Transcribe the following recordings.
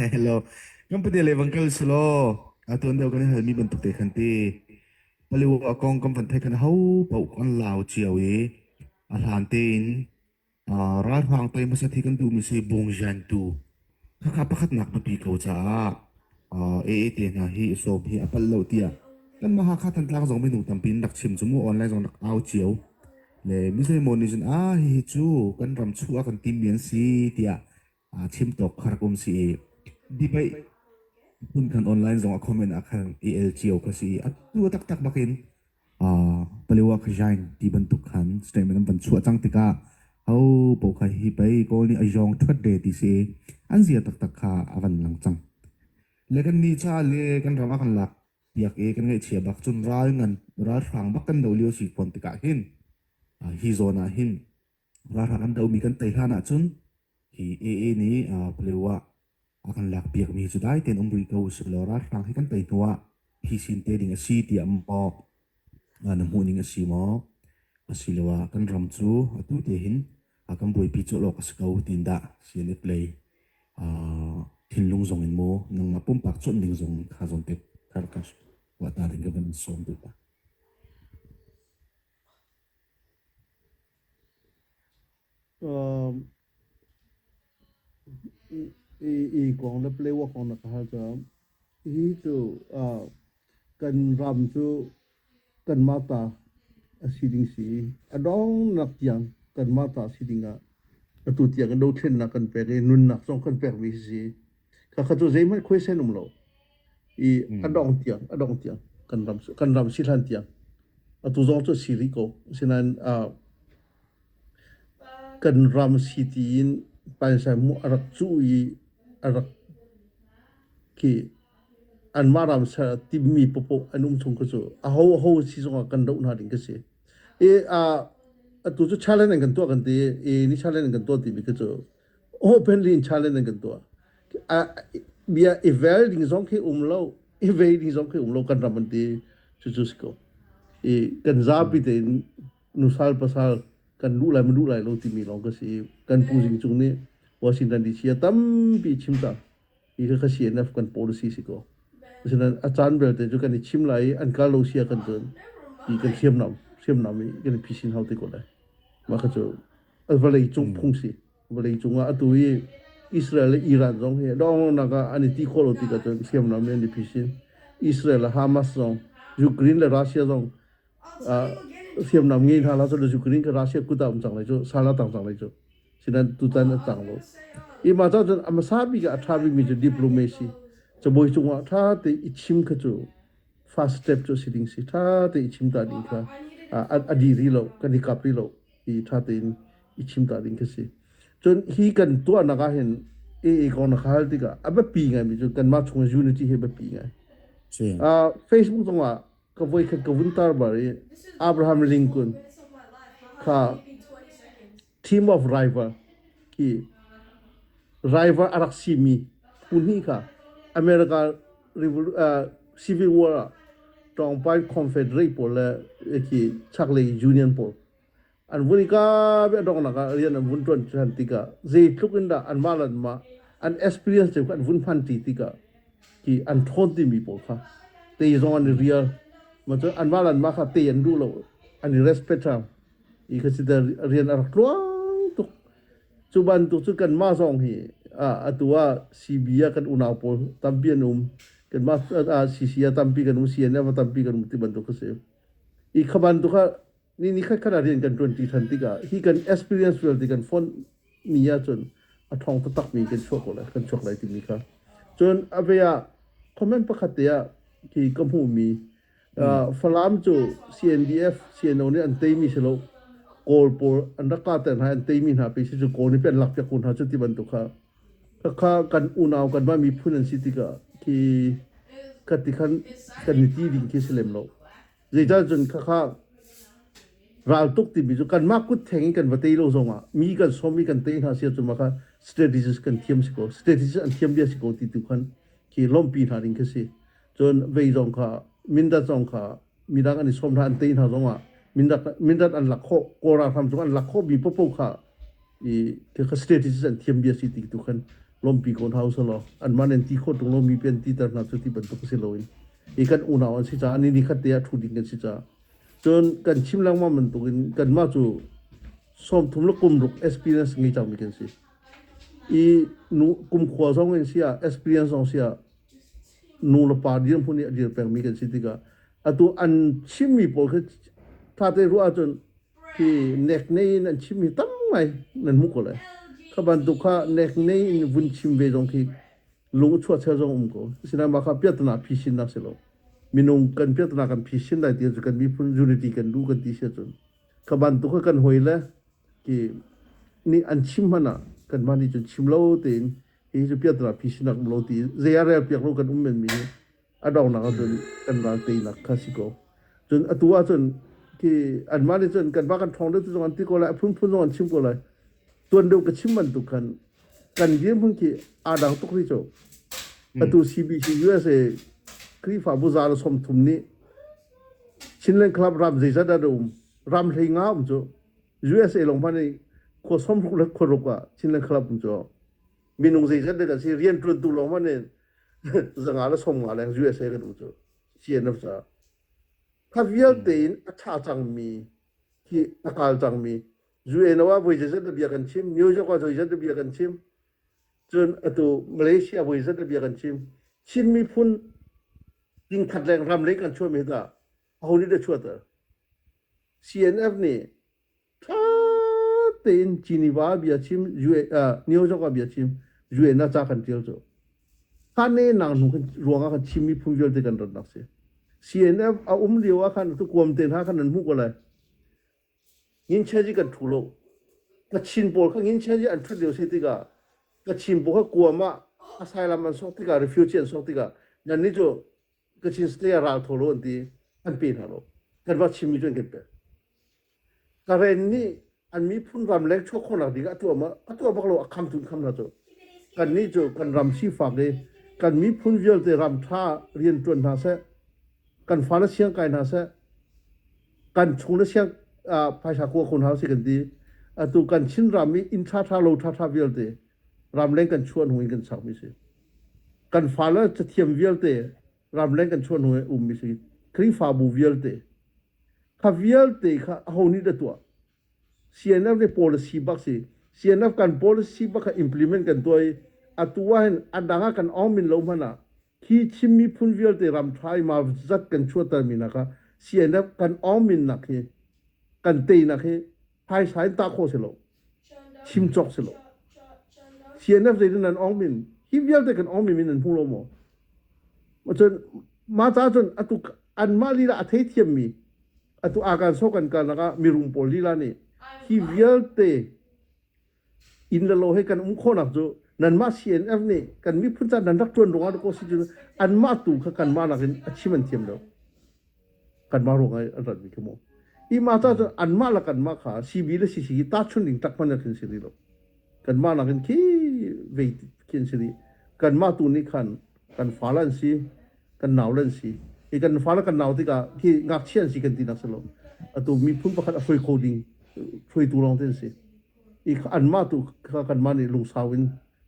Hello. Kan pati levang kal slo. Ato ando kan halmi bentuk te kanti. Paliwo akong kan pantai kan hau pau kan lao chiaw e. Alhantin. Rar hang tay masati kan du misi bong jan tu. Kakapakat nak na pikaw cha. Te na hi so hi apal lo tia. Kan mahakatan lang zong minu tampin nak chim sumu online zong nak au chiaw. Le misai moni jun hi chu kan ram chu akan tim yan si tia. Chim tok kharkum si di pai pun kan online zong comment akan ELGO kasi at tu tak tak makin paliwa ka jain di bentuk kan statement ban chu chang tika au po ka hi pai ko ni ajong thot de ti se an zia tak tak kha avan lang chang le kan ni cha le kan rama kan lak yak e kan ngai chia bak chun ral ngan ra rang bak kan do lio si pon tika hin hi zona hin ra kan do mi kan tai hana chun hi ni paliwa akan lak biak mi chu dai ten umri ko slora rang hi kan tai tua hi sin te ding a si ti am po na mu ning a si mo asilawa kan ram chu atu te hin akan boi pi chu lo ka skau tin da si ne play a thin lung zong in mo nang ma pum pak chon ding zong kha zong te kar ka wa ta ding ban som tu ta kong na play wa kong na kahal cha hi chu kan ram chu kan mata asiding si adong nak tiang kan mata sidinga atu tiang do thren na kan pere nun nak song kan per mi si ka kha chu zai mai question lo adong tiang kan ram silan tiang atu zong chu siri ko sinan kan ram sitin pan sa mu arak chu arak ki an maram sa timmi popo anum chung ko chu a ho si zong kan do na ding ka se tu chu challenge kan to kan te ni challenge kan to ti bi ka chu openly challenge kan to bia eval ding zong ke lo eval ding zong ke lo kan ram te chu ko kan za pi te nusal pasal kan du lai lo ti mi long ka si kan pu jing chung ne Washington DC tam pi chim ta ka CNF kan policy si koฉะนั้นอาจารย์เบลแต่จุกันในชิมไหลอันการโลเซียกันจนอีกันเทียมนำกันพิชินเฮาติก่อนเลยมาก็จะวันเลยจงพงศิวันเลยจงว่าตัวอิสราเอลอิหร่านจงเฮดองนักอันนี้ที่โคโลติกันจนเทียมนำเนี่ยพิชินอิสราเอลฮามาสจงยูเครนและรัสเซียจงเทียมนำเงี้ยทางเราจะยูเครนกับรัสเซียกุตามจังเลยจุสาระต่างจังเลยจุฉะนั้นตุตันต่างโลอีมาจากจนอามาซาบิกับอาทาบิมีจุดิปโลเมซีจะบ่อยจงว่าถ้าแต่อิชิมก็จะ fast step จะสิ่งสิถ้าแต่อิชิมตาดิ้งค่ะอดีตเรากันที่กับเราอีถ้าแต่อิชิมตาดิ้งก็สิจนฮีกันตัวนักเห็นก่อนนักฮัลติกะอับปีไงมิจุกันมาชงยูนิตี้เฮบปีไงFacebook ตรงว่าก็ไว้กันกวินตาร์บารีอับราฮัมลิงคอนค่ะ team of rival ที่ rival อารักซีมีคุณนี่ค่ะอเมริกาcivil war ตรงไป confederate ปอลที่ชักเลย union ปอลอันวันนี้ก็เป็นตรงนั้นก็เรียนอันวันตรวนชันติกาเจทุกอินดาอันมาลันมาอัน experience เจ้าอันวันพันติกาที่อันทนที่มีปอลค่ะแต่ยังอัน real มันจะอันมาลันมาค่ะแต่ยันดูเราอันนี้ respect ทำอีกคือจะเรียนอะไรกลัวทุกจุบันทุกจุกันมาสองที่ตัวซีบีอากันอุณาโปตัมปีนุ่มกันมาซีซีอาตัมปีกันนุ่มซีเอ็นเอฟตัมปีกันนุ่มที่บันทุกเสียอีกขบันทุกนี่แค่ขนาดเรียนกัน20 ที่กันที่กัน experience เวลที่กันฟอนมีอาจนทองตักมีกันช็อกเลยกันช็อกเลยที่มีค่ะจนอาเวียคอมเมนต์ประคัตเตียที่กัมพูมีฟลามจู CNDF CNO เนี่ยอันเตมีเชลโกลปอลอันรักการแต่งให้อันเตมีหาไปที่จูโกนี่เป็นหลักจากคนหาจุดที่บันทุกค่ะข้ากันอุณาวกันว่ามีผู้นั้นสิทธิกะที่กัติขันกันนิติดิ่งที่เสลมโลเจ้าจนข้าเราตุกติมีจุกันมากกุดแทงกันวัตเตโลซงอ่ะมีกันสมีกันเตนหาเสียจนมาค่ะ strategies กันเทียมสิโก strategies อันเทียมเดียสิโกติดทุกขันที่ล้มปีหาดิ่งที่สิจนเวย์จงค่ะมินดัดจงค่ะมีดังอันนี้สมทานเตนหาจงอ่ะมินดัดอันหลักโคโกราทำจงอันหลักโคมีปุ๊บค่ะอีคือ strategies อันเทียมเดียสิติดทุกขัน ลมปีคนเท้าสโลอันมันเองที่โคตรตรงลมมีเป็นที่ตระหนักจุดที่บรรทุกสิโลอินอีกันอุณาวันสิจ้าอันนี้นี่ขัดเดียทุดิกันสิจ้าจนกันชิมลังมามันตุกินกันมาจูสมทุมลกุมรุก experience งี้จ้ามีกันสิอีนูกุมขวาสองเงินเสีย experience สองเสียนูละปาดีนพูนี่เดียร์แปลงมีกันสิติกาอะตัวอันชิมมีพอคือถ้าได้รู้อาจนที่เน็กในนั้นชิมมีตั้งไงนั่นมุกเลยข้าบันตุข้าเน็กในวุนชิมเวจงที่ลุงชวดเชจงก็สินามาข้าเปียตนาพิชินนักเสลมีนงกันเปียตนากันพิชินได้เดียวกันมีพุ่นยูนิตี้กันดูกันที่เสียจนข้าบันตุข้ากันหอยเลยที่นี่อันชิมมันอ่ะกันมานี่จนชิมเล่าเต็นเฮ้ยจะเปียตนาพิชินนักเล่าตีเสียอะไรเปียกรู้กันมันมีอะดองนักจนกันมาตีนักข้าสิโกจนตัวจนที่อันมานี่จนกันบ้ากันทองได้ทุกวันที่ก็เลยพุ่นจนชิมก็เลยตัวเดียวกับชิมมันตุกันกันเยี่ยมพุ่งที่อาดังตุกที่โจตัว CBC USA ครีฟ้าบุษาลสมทุมนี้ชินเลนคลับรำใจจัดดมรำเพลงอ้าวมั้งโจ USA ลงมาในขวสมรุกเล็กขวรุกว่าชินเลนคลับมั้งโจมีนุ่งใจจัดเด็กสิเรียนตรุนตุลงมาเนี่ยสังหารสมอะไร USA กันมั้งโจเชียร์นับซะถ้าเวียดเต็นอัชาจังมีที่นักการจังมี USA นว่าบริษัทเบียกันชิมนิวยอร์กว่าบริษัทเบียกันชิมจนตัวมาเลเซียบริษัทเบียกันชิมชินมีพุ่นยิงขัดแรงรำเล็กกันช่วยไม่ได้เอานี่ได้ช่วยเถอะ CNF นี่ถ้าเต็นจีนีวาเบียชิมนิวยอร์กเบียชิมUSAน่าจะกันเดียวจ้ะถ้าเนี่ยนางนุ่งรวงกันชิมมีพุ่นเยอะเด็กันระดับเสีย CNF เอาเดียวกันทุกความเต็นหากันนั้นมุกอะไรยินเชื่อจีกันถูกโลก็ชินโบก็ยินเชื่อจีอันทุเดียวสิติกาก็ชินโบก็กลัวมาอาศัยละมันสองติกา refugee สองติกานั่นนี่จ้ะก็ชินสเตียราถูกโลอันที่อันเป็นฮะโลกันว่าชิมมีจนเก็บไปการเรนนี่อันมีพุ่นรำเล็กชั่วคนหลักดีก็ตัวมาก็เราคำทุนคำนะจ้ะกันนี่จ้ะกันรำชีฝากเลยกันมีพุ่นเยอะแต่รำท่าเรียนจนท่าเสกันฟ้าเสียงไก่ท่าเสกันชงเสียงภาษากัวคนหาสิกันดีตัวกันชินรามีอินทราทาโลทาทาเวลเตรามเล่นกันชวนหวยกันสักมิสิกันฟ้าแล้วจะเทียมเวลเตรามเล่นกันชวนหวยมิสิครีฟ้าบูเวลเตข้าเวลเตข้าเอานี่เด็ดตัว CNF ใน policy บักสิ CNF กัน policy บักข้า implement กันตัวตัวเห็นอันดังกันอ้อมมินลงมานะที่ชิมมีพุ่นเวลเตรามทายมาจัดกันชวนตามินะคะ CNF กันอ้อมมินนักเฮกันเตยนักเฮภายสายตาโคเสโลชิมจอกเสโล CNF เรื่องนั้นอ้อมมินฮิเวลเตกันอ้อมมินมินนั่นพูดลงมาจนมาจากจนตุอันมาลีละอัธยเทียมมีตุอาการโซกันกันแล้วก็มีรุมโพลีละนี่ฮิเวลเตอินเดโลให้กันคนนักจูนั่นมา CNF นี่กันมีพุ่นจันนันรักจวนรงอาดุโกสิจุอันมาตุกันมานักอัชิมันเทียมแล้วกันมารงไออันนั้นมีขโมอีมาตาจะอันมาละกันมาขาชีวิตและชีวิตตาชุนดิ่งตักมันจะขึ้นสิริโลกันมาละกันขี้เวทขึ้นสิริกันมาตัวนี้ขันกันฟ้าลันสีกันหนาวลันสีอีกันฟ้าละกันหนาวที่กะที่งักเชียนสีกันตีนักสโลตัวมีพุ่นประคัดฟรีโคดิ้งฟรีตัวรองเต้นสิอีอันมาตัวกันมาในลุงสาวิน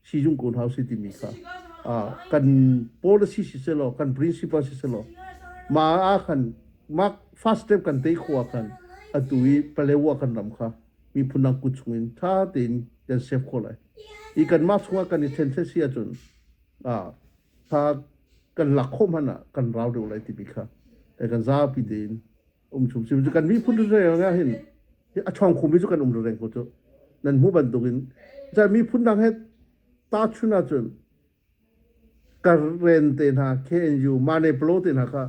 ชีจุงกุนเฮาสิติมีค่ะกัน policy สิเสโลกัน principle สิเสโลมาขันมัก first step กันเตะขวากันตุยเปลวกันรำค่ะมีพุนักกุศลท่าตินยันเซฟคนเลยอีกันมาช่วยกันในเทนเซียจนถ้ากันหลักข้อมันกันราวเดียวเลยที่มีค่ะแต่กันซาปีเดินชุมชิมกันมีพุทธเรื่องอะไรเห็นช่องคุมวิจุกันแรงโคตรนั่นหูบันตุกินจะมีพุนักให้ตาชุนาจนการเรียนเต็นหาเคเอ็นยูมาในโปรเต็นหาค่ะ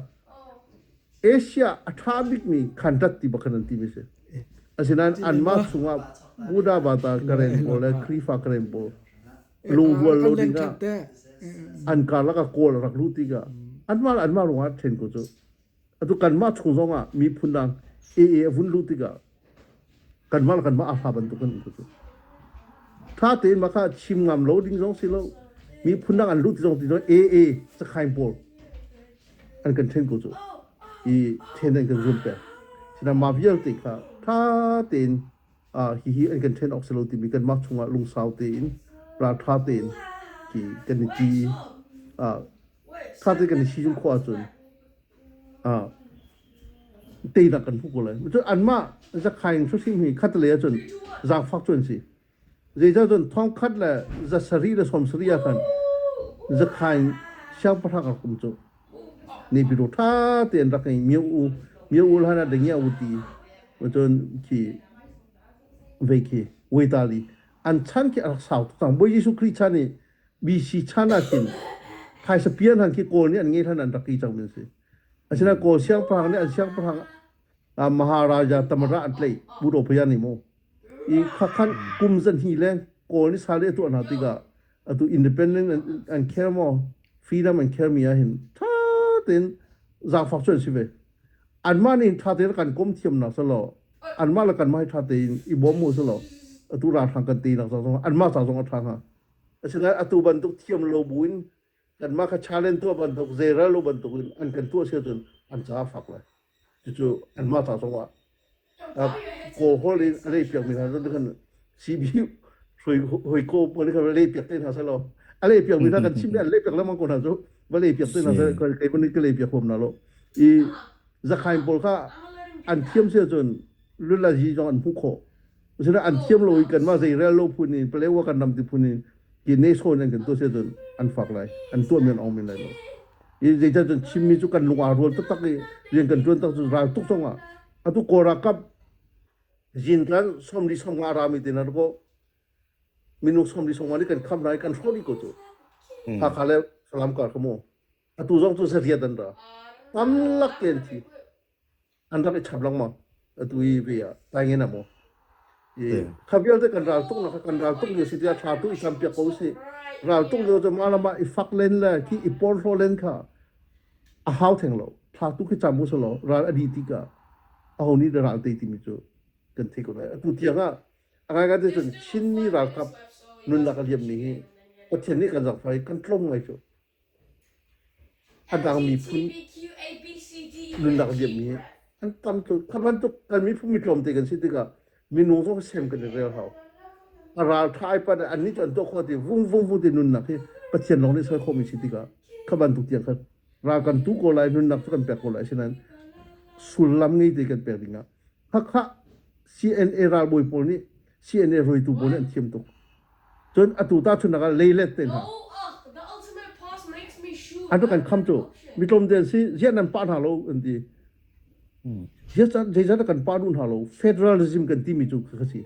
เอเชียอัฐาบิกมีขันตัดที่บักนันที่มิเสอาศัยนั้นอันมาสุงว่าบูดาบาตากระเรนโบและครีฟากระเรนโบลุงวัวโลดิงาอันการละก็โกลรักลูติกาอันมาลงอาเทนก็จะตุกันมาชุงซองมีพุนดังวุนลูติกากันมาอาฟาบันตุกันก็จะถ้าเต็นมาค่ะชิมงามโลดิงซองสิโลมีพุนดังอันลูติซองติโลจะขายโบอันกันเทนก็จะอีเทนกันรุนแรงฉะนั้นมาเวียลติค่ะถ้าเต็นฮิอันกันเทนออกสโลติมีกันมาชงลุงสาวเต็นปลาท่าเต็น ki kan ti kha te kan si jung khwa chun te da kan phu ko le chu an ma za khain chu sim hi khat le chun za phak chun si je ja chun thong khat la za sari la som sari ya kan za khain xiang pa ka kum chu ni bi ro tha ten ra kai miu u la na de nya u ti chun ki ve ki we ta li an chan ki a sao tang bo yesu christ chan ni bi si chana kin khai sa pian han ki ko ni an nge than an ra ki chang min si asina ko xiang pa ni an xiang pa Maharaja Tamara Atlay Buro Payani mo I Kakan Kumzan Hilen ko ni sale tu anatiga atu independent and care more freedom and care mia hin ta ten za fakchon sive anma ni tha te kan kom thiam na salo anma la kan mai tha te I bom mo salo atu ra thang kan ti na sa anma sa song thang ha asina atu ban tu thiam lo buin kan ma ka challenge tu ban tu zera lo ban tu an kan tu se tu an cha fak la chu an ma ta song wa ko holin ale piak mi na tu kan CB hoi ko pon ka le piak te na salo ale piak mi na kan sim le piak la man ko na so ba le piak te na sa ko kai pon ke le piak khom na lo I za khaim pol kha an thiam se chun lu la ji jong an pu kho sina an thiam lo kan ma sei re lo phun ni ple wa kan nam ti phun ni ki ne so nan kan to se chun an fak lai an to men ong min lai lo I je ja chun chim mi chu kan lu a ro ta tak yen kan chun tak chu ra tuk song a atu ko ra kap jin kan som li som nga ra mi tin ar ko minu som li som ni kan kham nai kan so ni ko chu ha khale salam kar ko mo atu jong tu se ria dan ra tam lak ken thi an ra ke chap lang ma atu I be ya ta nge na mo khabial te kan ra tuk na kan ra tuk ni si dia tha tu I sam pya ko si ra tuk lo to ma la ma I fak len la ki I por ho len kha a how theng lo tha tu ki cham mo so lo ra adi ti ka a ho ni da ra te ti mi chu kan the ko na tu tia ga anga ga te chun chin ni ra kap nun la ka liam ni o chen ni kan zak phai kan tlom ngai chu adang mi phun nun la ka liam ni an tam tu khaban tu kan mi phun mi tlom te kan si ti ka mi nu so sem kan re ha ra thai pa an ni chon to kho ti vung ti nun na ke pa chen long ni sai kho mi si ti ka khaban tu tiang kha ra kan tu ko lai nun nak kan pe ko lai sinan sulam ngai te kan pe dinga kha CNA ra boy pol ni CNA roi tu pol an thiam to chon atu ta chun na le le ten ha atu kan kham to mi tom den si zian pa na lo an ti je kan pa nun ha lo federalism kan ti mi chu khasi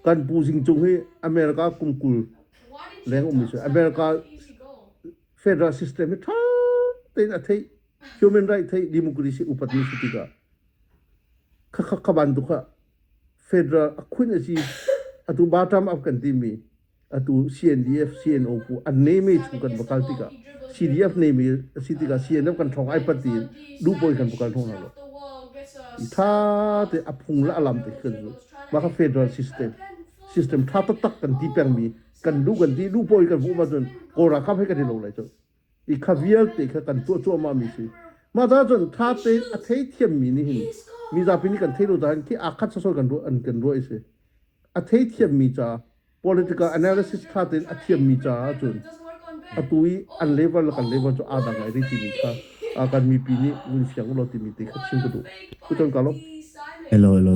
kan pu jing chung he America kumkul leng mi chu America federal system tha te na thei human right thei democracy upatni sitika kha ban du kha federal akhun asi atu batam af kan ti mi atu CNDF CNO pu an name chu kan bakal tika CDF name sitika CNF kan thong ai pati du boy kan bakal thong na lo tha te aphung la alam te kan ma kha federal system tha ta tak kan ti pang mi kan du boy kan bu ma jon ko ra kha phe ka lo lai chu I khavial te kha kan to ma mi si ma da jon tha te a thei thiam mi ni hin mi za pini kan thei lo dan ki akhat so kan ro an kan ro ise a thei thiam mi cha political analysis tha te a thiam mi cha chun atui an level kan level cho ada ngai ri ti mi kha a kan mi pi ni mun fiang lo ti mi te kha chim ko du ku ton ka lo hello, hello,